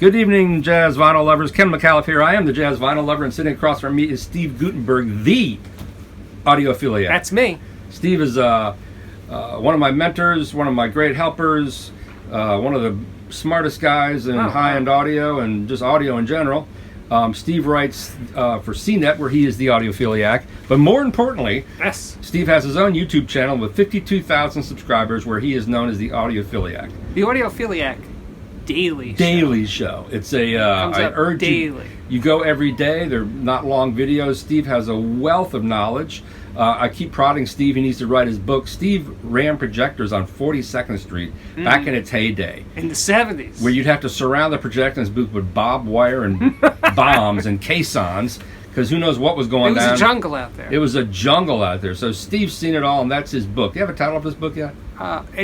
Good evening, jazz vinyl lovers. Ken McAuliffe here. I am the jazz vinyl lover, and sitting across from me is Steve Guttenberg, the Audiophiliac. That's me. Steve is one of my mentors, one of my great helpers, one of the smartest guys in high-end audio and just audio in general. Steve writes for CNET, where he is the Audiophiliac. But more importantly, Yes. Steve has his own YouTube channel with 52,000 subscribers, where he is known as the Audiophiliac. The Audiophiliac Daily show. It's a I urge daily. You go every day. They're not long videos. Steve has a wealth of knowledge. I keep prodding Steve. He needs to write his book. Steve ran projectors on 42nd Street back in its heyday. In the 70s. Where you'd have to surround the projector in his booth with barbed wire and bombs and caissons, because who knows what was going down. It was a jungle out there. It was a jungle out there. So Steve's seen it all, and that's his book. Do you have a title of his book yet?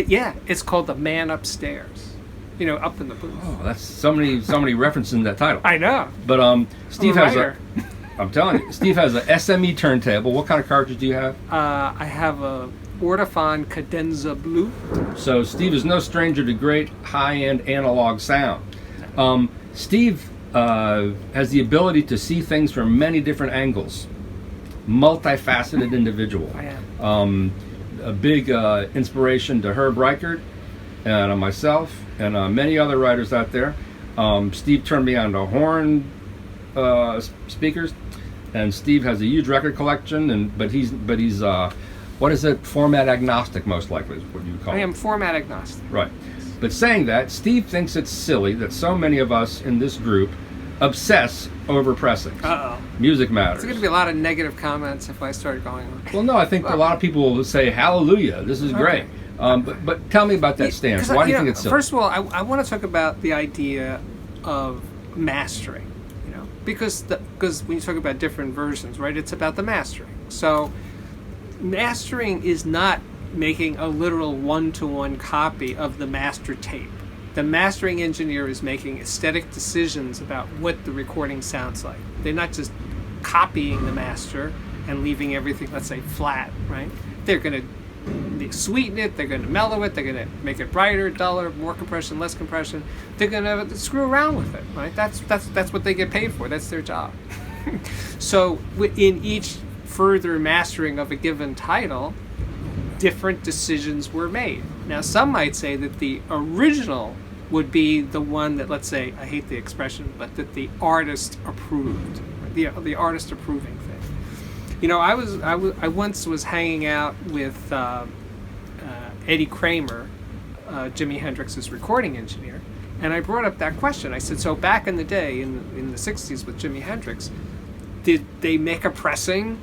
Yeah, it's called The Man Upstairs. You know, up in the booth. Oh, that's so many references in that title. I know. But Steve I'm a has writer. I'm telling you, Steve has a SME turntable. What kind of cartridge do you have? I have a Audiophon Cadenza Blue. So Steve is no stranger to great high-end analog sound. Steve has the ability to see things from many different angles. Multifaceted individual. I am. A big inspiration to Herb Reichert and myself and many other writers out there. Steve turned me on to horn speakers, and Steve has a huge record collection. But he's what is it? Format agnostic, most likely is what you would call it. I am format agnostic. Right. But saying that, Steve thinks it's silly that so many of us in this group obsess over pressings. Uh-oh. Music matters. There's going to be a lot of negative comments if I start going on. Well, no, I think a lot of people will say, hallelujah, this is great. But tell me about that stance. Why do you think it's silly? First of all, I want to talk about the idea of mastering, because when you talk about different versions, right, it's about the mastering. So mastering is not making a literal one-to-one copy of the master tape. The mastering engineer is making aesthetic decisions about what the recording sounds like. They're not just copying the master and leaving everything, let's say, flat, right? They're going to sweeten it, they're going to mellow it, they're going to make it brighter, duller, more compression, less compression. They're going to screw around with it, right? That's what they get paid for. That's their job. So in each further mastering of a given title, different decisions were made. Now, some might say that the original would be the one that, let's say, I hate the expression, but that the artist approved, the artist approving thing. I once was hanging out with Eddie Kramer, Jimi Hendrix's recording engineer, and I brought up that question. I said, so back in the day, in the 60s with Jimi Hendrix, did they make a pressing,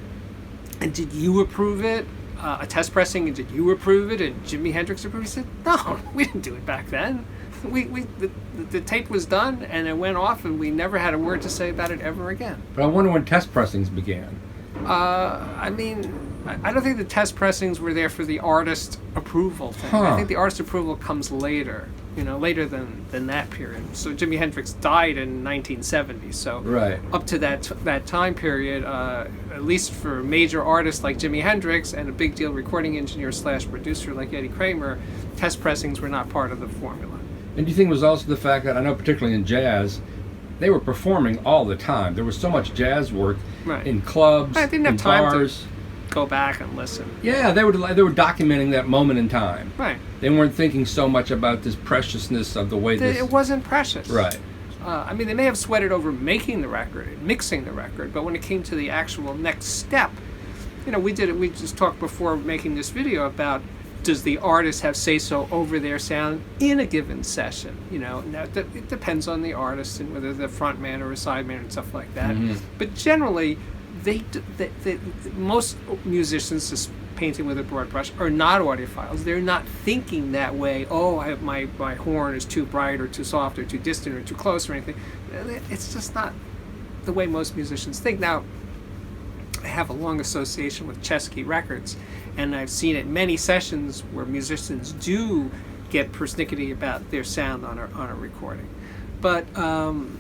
and did you approve it? A test pressing, and did you approve it? And Jimi Hendrix approved it? He said, no, we didn't do it back then. The tape was done, and it went off, and we never had a word to say about it ever again. But I wonder when test pressings began. I don't think the test pressings were there for the artist approval thing. I think the artist approval comes later, later than that period. So Jimi Hendrix died in 1970, so right. Up to that time period, at least for major artists like Jimi Hendrix and a big deal recording engineer / producer like Eddie Kramer, test pressings were not part of the formula. And do you think it was also the fact that, I know particularly in jazz, they were performing all the time. There was so much jazz work in clubs, I didn't have in time bars. to go back and listen. Yeah, they were documenting that moment in time. Right. They weren't thinking so much about this preciousness of the way this... It wasn't precious. Right. They may have sweated over making the record and mixing the record, but when it came to the actual next step, we just talked before making this video about, does the artist have say-so over their sound in a given session? Now it depends on the artist and whether they're front man or a side man and stuff like that. Mm-hmm. But generally, most musicians just painting with a broad brush are not audiophiles. They're not thinking that way. Oh, my horn is too bright or too soft or too distant or too close or anything. It's just not the way most musicians think. Now, I have a long association with Chesky Records, and I've seen at many sessions where musicians do get persnickety about their sound on a recording. But I'm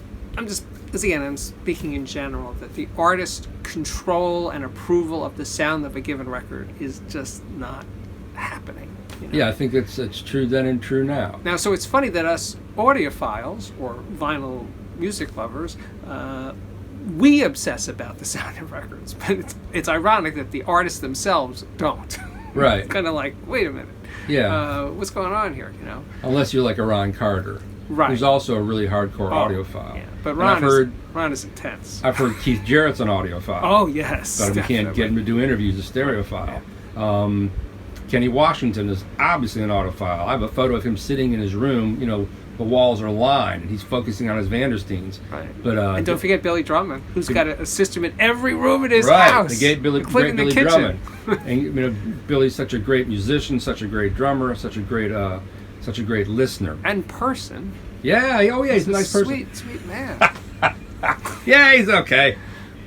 speaking in general, that the artist control and approval of the sound of a given record is just not happening. You know? Yeah, I think it's true then and true now. Now, so it's funny that us audiophiles or vinyl music lovers, we obsess about the sound of records, but it's ironic that the artists themselves don't. Right. It's kind of like, wait a minute. Yeah. What's going on here? You know. Unless you're like a Ron Carter, Right. who's also a really hardcore audiophile. Yeah, but And Ron is intense. I've heard Keith Jarrett's an audiophile. Oh yes, But we can't get him to do interviews, a stereophile. Kenny Washington is obviously an audiophile. I have a photo of him sitting in his room. You know, the walls are lined, and he's focusing on his Vandersteins. Right. But and don't forget Billy Drummond, who's got a system in every room in his house. The great including Billy the kitchen. Drummond. And you know, Billy's such a great musician, such a great drummer, such a great listener. And person. Yeah. Oh yeah, he's a nice person. Sweet man. Yeah, he's okay.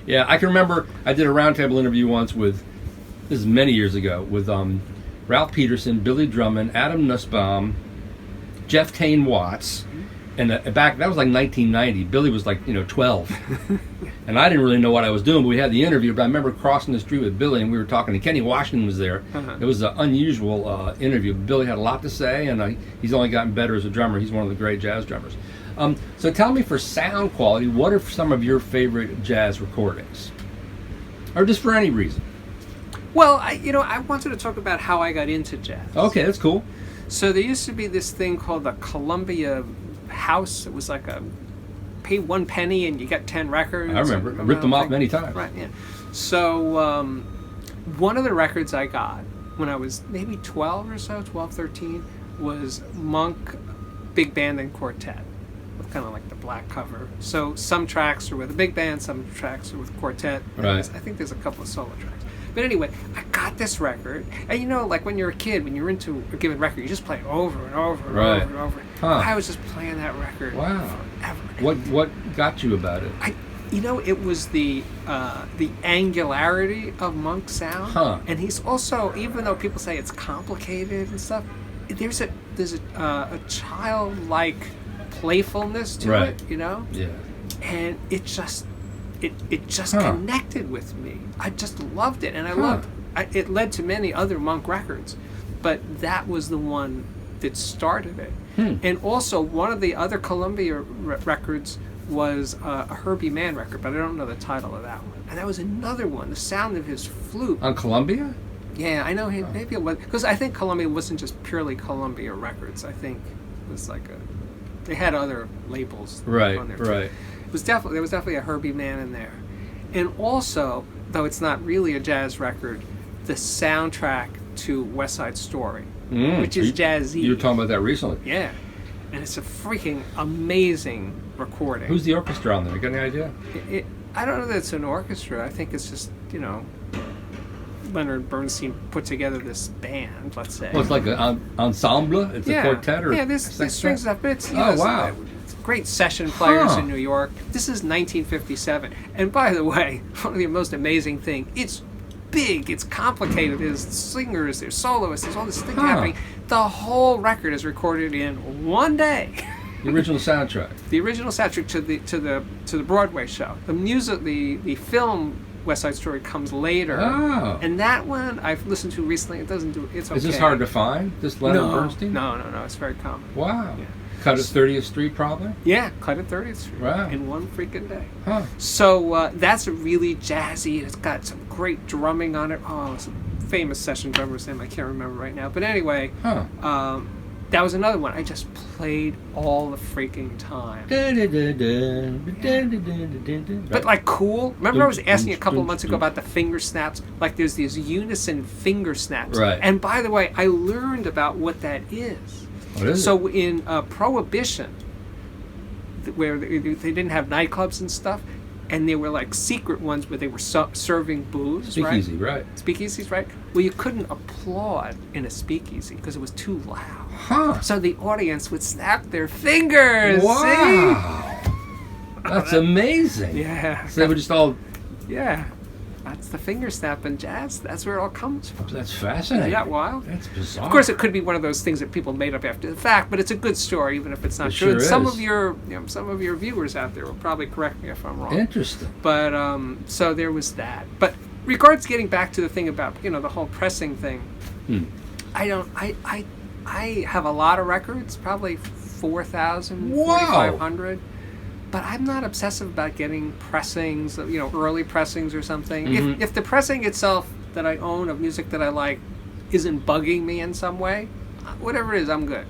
Yeah, I can remember I did a roundtable interview once with, this is many years ago, with Ralph Peterson, Billy Drummond, Adam Nussbaum, Jeff Tain Watts, and back that was like 1990. Billy was like 12, and I didn't really know what I was doing. But we had the interview. But I remember crossing the street with Billy, and we were talking. And Kenny Washington was there. It was an unusual interview. Billy had a lot to say, and he's only gotten better as a drummer. He's one of the great jazz drummers. So tell me, for sound quality, what are some of your favorite jazz recordings, or just for any reason? Well, I wanted to talk about how I got into jazz. Okay, that's cool. So there used to be this thing called the Columbia House. It was like pay 1 penny and you got 10 records. I remember. I ripped them off many times. Right, yeah. So one of the records I got when I was maybe 12 or so, 12, 13, was Monk Big Band and Quartet, with kind of like the black cover. So some tracks are with a big band, some tracks are with quartet. Right. I think there's a couple of solo tracks. But anyway, I got this record, and like when you're a kid, when you're into a given record, you just play it over and over and right. over and over. Huh. I was just playing that record forever. What got you about it? It was the angularity of Monk's sound, and he's also, even though people say it's complicated and stuff, there's a childlike playfulness to it, Yeah. and it just connected with me. I just loved it, and I loved it. Led to many other Monk records, but that was the one that started it. And also, one of the other Columbia records was a Herbie Mann record, but I don't know the title of that one. And that was another one. The sound of his flute on Columbia. Yeah, I know. Maybe it was, because I think Columbia wasn't just purely Columbia Records. I think it was like they had other labels on there too. Right. There was definitely a Herbie Mann in there, and also, though it's not really a jazz record, the soundtrack to West Side Story, which is jazzy. You were talking about that recently. Yeah, and it's a freaking amazing recording. Who's the orchestra on there? You got any idea? I don't know that it's an orchestra. I think it's just Leonard Bernstein put together this band. Let's say. Well, it's like an ensemble. It's a quartet, or there's strings stuff. But it's wow. Great session players in New York. This is 1957. And by the way, one of the most amazing thing, it's big, it's complicated, there's singers, there's soloists, there's all this thing happening. The whole record is recorded in one day. The original soundtrack. The original soundtrack to the Broadway show. The music, the film West Side Story comes later. Oh. And that one I've listened to recently. It's okay. Is this hard to find? This Leonard Bernstein? No. It's very common. Wow. Yeah. Cut at 30th Street, probably? Yeah, cut at 30th Street. Wow. In one freaking day. Huh. So that's really jazzy. It's got some great drumming on it. Oh, it's a famous session drummer's name I can't remember right now. But anyway, that was another one I just played all the freaking time. But like cool. Remember I was asking a couple of months ago about the finger snaps? Like there's these unison finger snaps. Right. And by the way, I learned about what that is. What is so it? In Prohibition, where they didn't have nightclubs and stuff, and there were like secret ones where they were serving booze, Speakeasy, right? Speakeasies, right? Well, you couldn't applaud in a speakeasy because it was too loud. Huh. So the audience would snap their fingers. Wow. See? That's amazing. Yeah. So they were just all... Yeah. That's the finger snap in jazz. That's where it all comes from. That's fascinating. Isn't that wild? That's bizarre. Of course, it could be one of those things that people made up after the fact, but it's a good story, even if it's not true. Sure and is. some of your viewers out there will probably correct me if I'm wrong. Interesting. But so there was that. But regards getting back to the thing about the whole pressing thing, I don't. I have a lot of records, probably 4,000, Wow. 4,500. But I'm not obsessive about getting pressings, early pressings or something. Mhm. If the pressing itself that I own of music that I like isn't bugging me in some way, whatever it is, I'm good.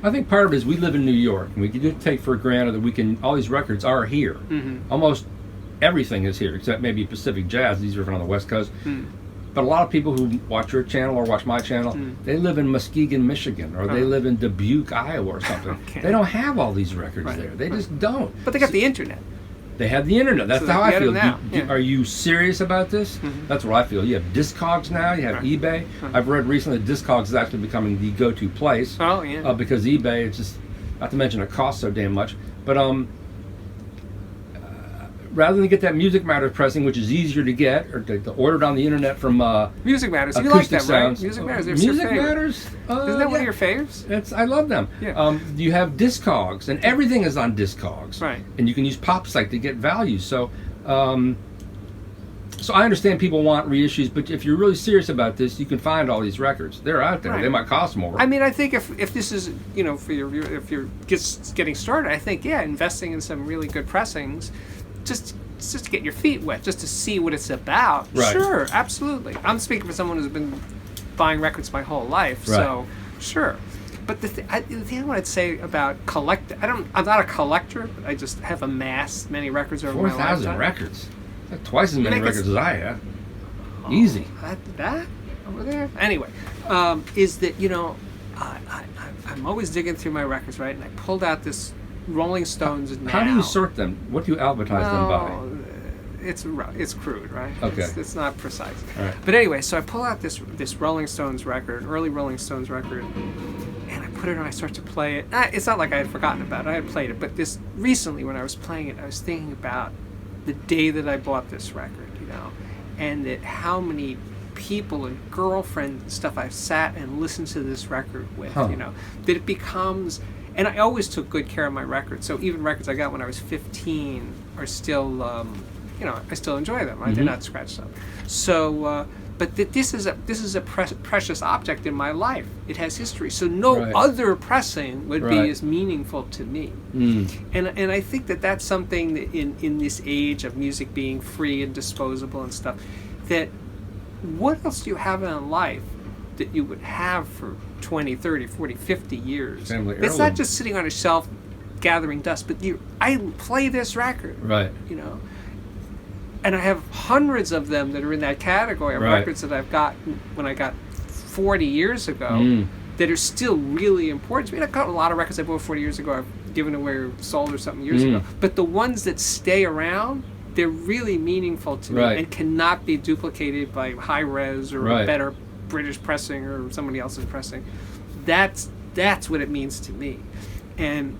I think part of it is we live in New York, and we can take for granted that all these records are here. Mm-hmm. Almost everything is here, except maybe Pacific Jazz. These are from on the West Coast. But a lot of people who watch your channel or watch my channel, they live in Muskegon, Michigan, or they live in Dubuque, Iowa, or something. Okay. They don't have all these records there. They just don't. But they got the internet. They have the internet. That's So how they I get feel. them now. Are you serious about this? That's what I feel. You have Discogs now. You have eBay. I've read recently that Discogs is actually becoming the go-to place. Oh, yeah. Because eBay, it's just, not to mention it costs so damn much. But rather than get that Music Matters pressing, which is easier to get, or to order it on the internet from Music Matters. You like Acoustic them, Sounds. right? Music Matters. They're Music your favorite. Matters? Isn't that one of your faves? I love them. Yeah. You have Discogs, and everything is on Discogs. Right. And you can use PopSite to get value. So so I understand people want reissues, but if you're really serious about this, you can find all these records. They're out there. Right. They might cost more. I mean, I think if this is, for if you're just getting started, I think, investing in some really good pressings, just to get your feet wet, just to see what it's about. Right. Sure, absolutely. I'm speaking for someone who's been buying records my whole life, Right. so sure. But the thing I'd say about I'm not a collector, but I just have amassed many records over my 4,000 lifetime. records. That's twice as many Make it- records as I have. Easy. That over there. Anyway, is that I'm always digging through my records, right? And I pulled out this Rolling Stones. How do you sort them? What do you advertise them by? It's crude, right? Okay. It's not precise. All right. But anyway, so I pull out this Rolling Stones record, an early Rolling Stones record, and I put it on. I start to play it. It's not like I had forgotten about it. I had played it, but this recently when I was playing it, I was thinking about the day that I bought this record, and that how many people and girlfriends and stuff I've sat and listened to this record with, that it becomes. And I always took good care of my records. So even records I got when I was 15 are still, I still enjoy them. Right? They're not scratched up. So, but this is a precious object in my life. It has history. So no other pressing would be as meaningful to me. And I think that that's something that in this age of music being free and disposable and stuff, that what else do you have in life that you would have for 20, 30, 40, 50 years? Family It's not just sitting on a shelf gathering dust, but I play this record. Right. And I have hundreds of them that are in that category of records that I've got when I got 40 years ago that are still really important to me. And I got a lot of records I bought 40 years ago I've given away or sold or something years ago. But the ones that stay around, they're really meaningful to me and cannot be duplicated by high res or a better British pressing or somebody else's pressing. That's what it means to me. And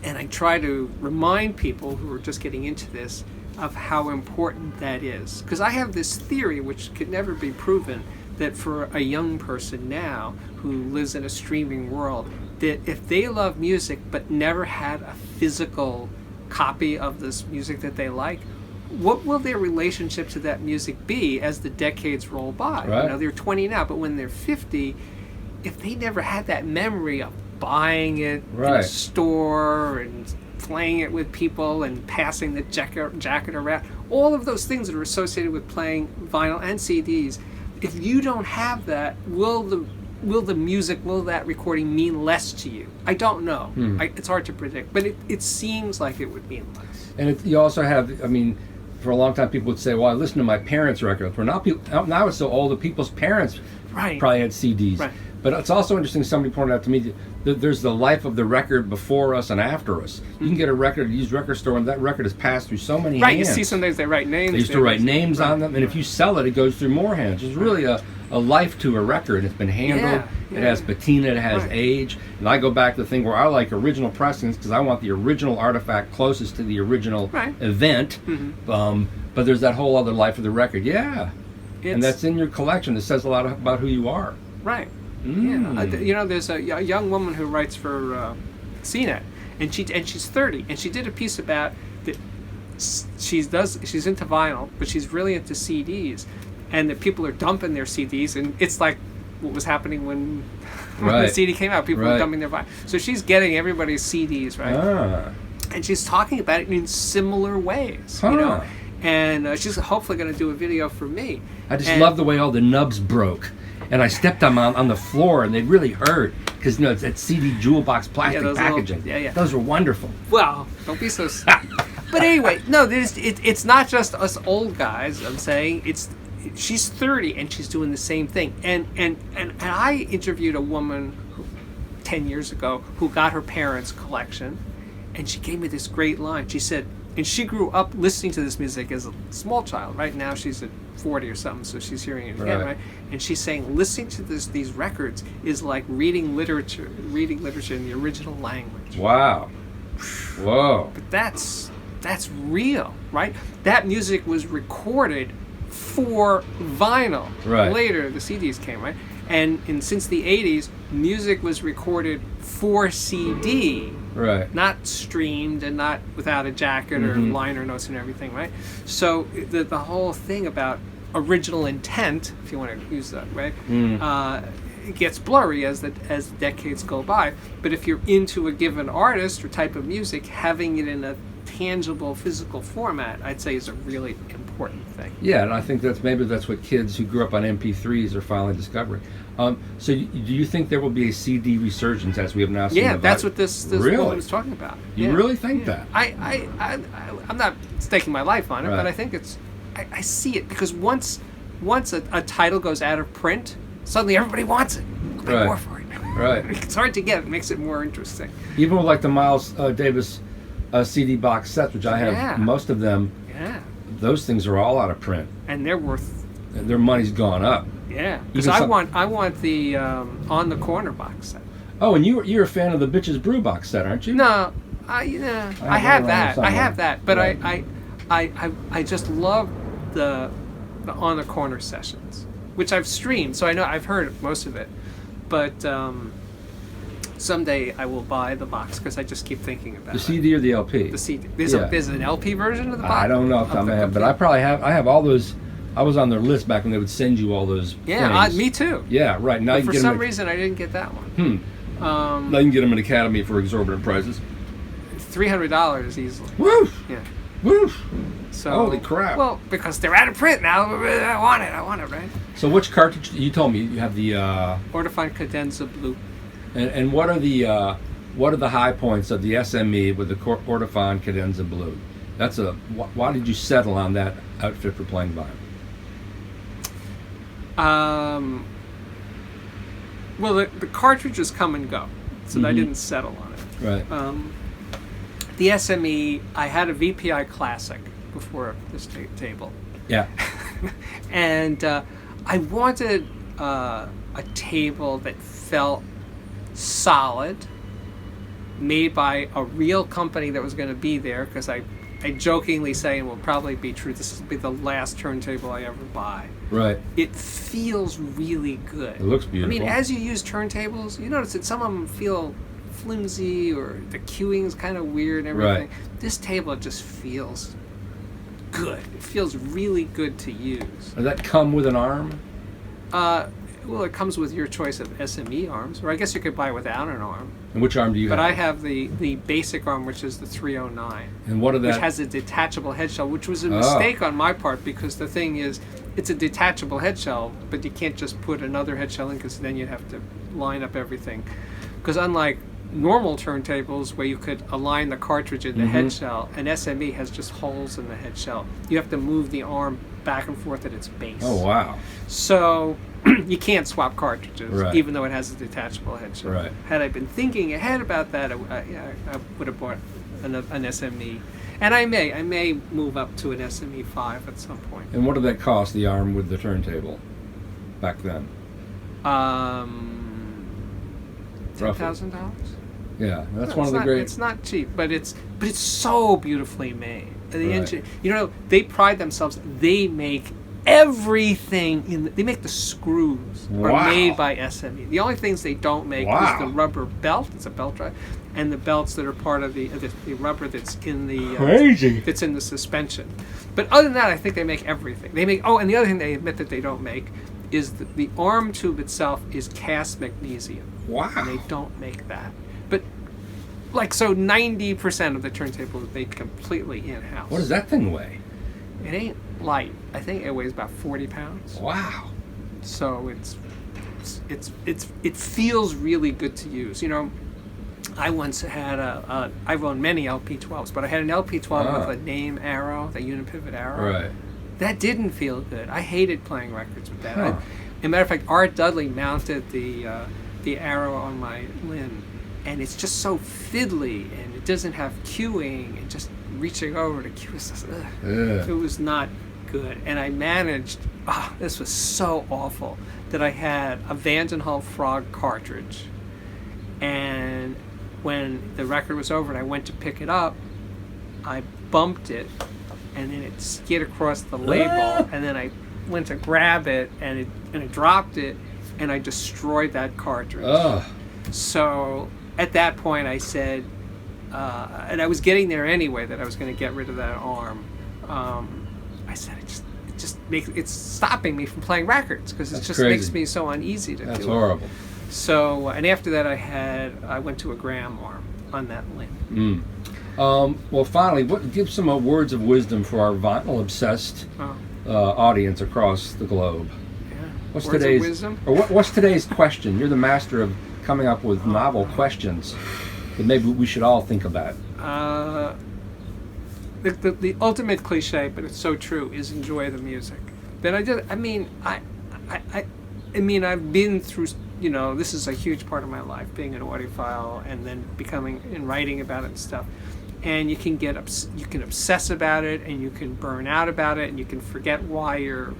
I try to remind people who are just getting into this of how important that is. Because I have this theory, which could never be proven, that for a young person now who lives in a streaming world, that if they love music but never had a physical copy of this music that they like, what will their relationship to that music be as the decades roll by? Right. They're 20 now, but when they're 50, if they never had that memory of buying it in a store and playing it with people and passing the jacket around, all of those things that are associated with playing vinyl and CDs, if you don't have that, will that recording mean less to you? I don't know. It's hard to predict, but it seems like it would mean less. And you also have, for a long time people would say, well, I listened to my parents' records. Now it's so old that people's parents probably had CDs. Right. But it's also interesting, somebody pointed out to me that there's the life of the record before us and after us. You can get a record at a used record store, and that record has passed through so many hands. Right, you see sometimes they write names. They used to write names on them, and if you sell it, it goes through more hands. There's really a life to a record. It's been handled. It has patina. It has age. And I go back to the thing where I like original pressings because I want the original artifact closest to the original event. But there's that whole other life of the record. And that's in your collection. It says a lot about who you are. Right. Yeah. There's a young woman who writes for CNET, and she's 30, and she did a piece about that. She's into vinyl, but she's really into CDs, and that people are dumping their CDs, and it's like what was happening when the Right. CD came out. People were Right. dumping their vinyl. So she's getting everybody's CDs, right? Ah. And she's talking about it in similar ways, Huh. you know. And she's hopefully going to do a video for me. I just And- love the way all the nubs broke. And I stepped on the floor, and they really hurt. Because, it's that CD jewel box plastic those packaging. little- yeah. Those were wonderful. Well, don't be so. But anyway, no, it's not just us old guys. I'm saying she's 30 and she's doing the same thing. And I interviewed a woman 10 years ago who got her parents' collection, and she gave me this great line. She said, and she grew up listening to this music as a small child. Right now she's at 40 or something, so she's hearing it again, right? And she's saying listening to these records is like reading literature in the original language. Wow. Whoa. But that's real, right? That music was recorded for vinyl. Right. Later, the CDs came, right? And since the 80s, music was recorded for CD. Right. Not streamed and not without a jacket or liner notes and everything, right? So the whole thing about original intent, if you want to use that, right, it gets blurry as decades go by. But if you're into a given artist or type of music, having it in a tangible physical format, I'd say, is a really important thing. Yeah, and I think that's what kids who grew up on MP3s are finally discovering. So do you think there will be a CD resurgence as we have now seen? Yeah, that's what this Really? woman was talking about. You Yeah. really think that? I'm not staking my life on it, Right. but I think I see it because once a title goes out of print, suddenly everybody wants it. Pay Right. more for it. Right. It's hard to get. It makes it more interesting. Even with like the Miles Davis CD box sets, which I have Yeah. most of them, Yeah, those things are all out of print. and they're worth. Their money's gone up. Yeah, because Even I want the On the Corner box set. Oh, and you're a fan of the Bitches Brew box set, aren't you? No, I have it that. around I have somewhere. that, but Right. I just love the On the Corner sessions, which I've streamed, so I know I've heard most of it. But someday I will buy the box because I just keep thinking about The it. CD or the LP? The CD. There's Yeah. an LP version of the box. I don't know if I'm the- have, but I probably have. I have all those. I was on their list back when they would send you all those. Yeah, things. me too. Yeah, right. Now But you for can get some them. reason, I didn't get that one. Now you can get them at Academy for exorbitant prices. $300 easily. Woo! Yeah. Woo! So Holy crap. Well, because they're out of print now. I want it, right? So which cartridge? You told me you have the. Audiophiliac Cadenza Blue. And what are the high points of the SME with the Audiophiliac Cadenza Blue? That's why did you settle on that outfit for playing vinyl? Well, the cartridges come and go, so I didn't settle on it. Right. The SME, I had a VPI Classic before this table, Yeah. and I wanted a table that felt solid, made by a real company that was going to be there, because I jokingly say, and will probably be true, this will be the last turntable I ever buy. Right. It feels really good. It looks beautiful. I mean, as you use turntables, you notice that some of them feel flimsy or the cueing's kind of weird and everything. Right. This table just feels good. It feels really good to use. Does that come with an arm? Well, it comes with your choice of SME arms, or I guess you could buy without an arm. And which arm do you But have? I have the basic arm, which is the 309. And what are that? Which has a detachable head shell, which was a mistake on my part, because the thing is, it's a detachable head shell, but you can't just put another head shell in, because then you'd have to line up everything. Because unlike normal turntables where you could align the cartridge in the head shell, an SME has just holes in the head shell. You have to move the arm back and forth at its base. Oh, wow. So you can't swap cartridges, Right. even though it has a detachable head shell. Right. Had I been thinking ahead about that, I would have bought an SME. And I may move up to an SME 5 at some point. And what did that cost, the arm with the turntable, back then? $10,000. Yeah, that's No, one of the great. It's not cheap, but it's so beautifully made. The Right. engine, they pride themselves. They make everything they make the screws are Wow. made by SME. The only things they don't make Wow. is the rubber belt. It's a belt drive, and the belts that are part of the rubber that's in the Crazy. that's in the suspension. But other than that, I think they make everything. They make and the other thing they admit that they don't make is the arm tube itself is cast magnesium. Wow. And they don't make that. But like, so 90% of the turntable is made completely in-house. What does that thing weigh? It ain't light. I think it weighs about 40 pounds. Wow. So it feels really good to use. You know, I once had I've owned many LP12s, but I had an LP12 with a name arrow, the unipivot arrow. Right. That didn't feel good. I hated playing records with that. Huh. As a matter of fact, Art Dudley mounted the arrow on my Lynn, and it's just so fiddly, and it doesn't have cueing, and just reaching over to cue. It was not good. And I managed, this was so awful, that I had a Vandenhall Frog cartridge, and when the record was over and I went to pick it up, I bumped it, and then it skid across the label, and then I went to grab it, and it dropped it, and I destroyed that cartridge. So at that point I said, and I was getting there anyway, that I was going to get rid of that arm. I said, it's stopping me from playing records, because it just crazy. makes me so uneasy to do it. That's horrible. So, and after that I went to a Graham arm on that Lynn. Well, finally, give some words of wisdom for our vinyl-obsessed audience across the globe. Yeah. What's Words today's of wisdom? Or what's today's question? You're the master of coming up with novel questions that maybe we should all think about. The ultimate cliche, but it's so true, is enjoy the music. But I've been through, you know, this is a huge part of my life, being an audiophile and then becoming and writing about it and stuff. And you can obsess about it, and you can burn out about it, and you can forget why you're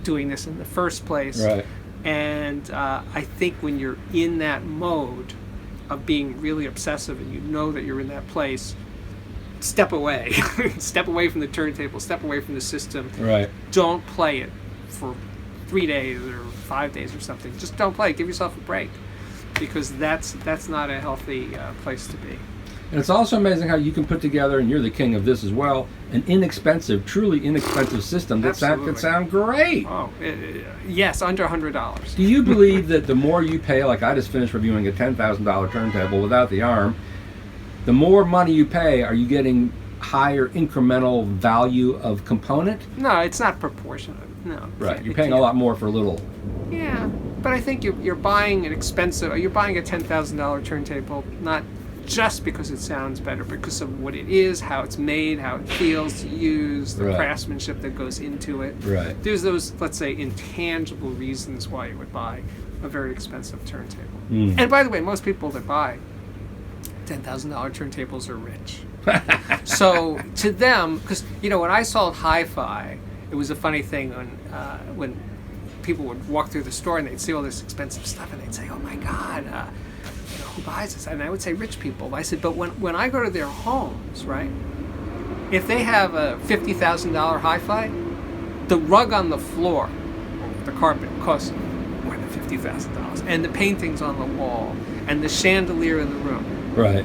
doing this in the first place. Right. And I think when you're in that mode of being really obsessive, and you know that you're in that place, step away. Step away from the turntable, step away from the system. Right. Don't play it for 3 days or 5 days or something. Just don't play it. Give yourself a break, because that's not a healthy place to be. And it's also amazing how you can put together, and you're the king of this as well, an inexpensive, truly inexpensive system that could sound great. Yes, under $100. Do you believe that the more you pay, like I just finished reviewing a $10,000 turntable without the arm, the more money you pay, are you getting higher incremental value of component? No, it's not proportionate. No. Right, you're paying a lot more for little. Yeah, but I think you're buying you're buying a $10,000 turntable, not just because it sounds better, because of what it is, how it's made, how it feels to use, the craftsmanship that goes into it. Right. There's those, let's say, intangible reasons why you would buy a very expensive turntable. And by the way, most people that buy $10,000 turntables are rich. So to them, because, you know, when I sold hi-fi, it was a funny thing when people would walk through the store and they'd see all this expensive stuff and they'd say, "Oh my God, who buys this?" And I would say rich people. I said, but when I go to their homes, right, if they have a $50,000 hi-fi, the rug on the floor, the carpet, costs more than $50,000, and the paintings on the wall, and the chandelier in the room. Right.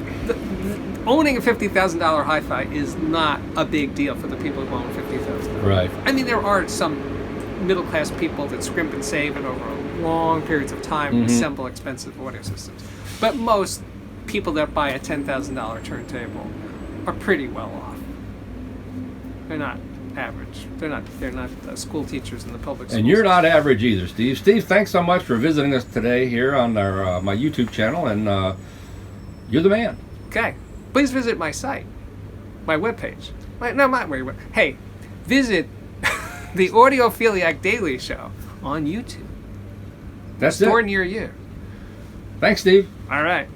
Owning a $50,000 hi-fi is not a big deal for the people who own $50,000. Right. I mean, there are some middle-class people that scrimp and save it over long periods of time and assemble expensive audio systems. But most people that buy a $10,000 turntable are pretty well off. They're not average. They're not school teachers in the public schools. And you're not average either, Steve. Steve, thanks so much for visiting us today here on our my YouTube channel, and you're the man. Okay. Please visit my site, my webpage. Hey, visit the Audiophiliac Daily Show on YouTube. That's Store it. near you. Thanks, Steve. All right.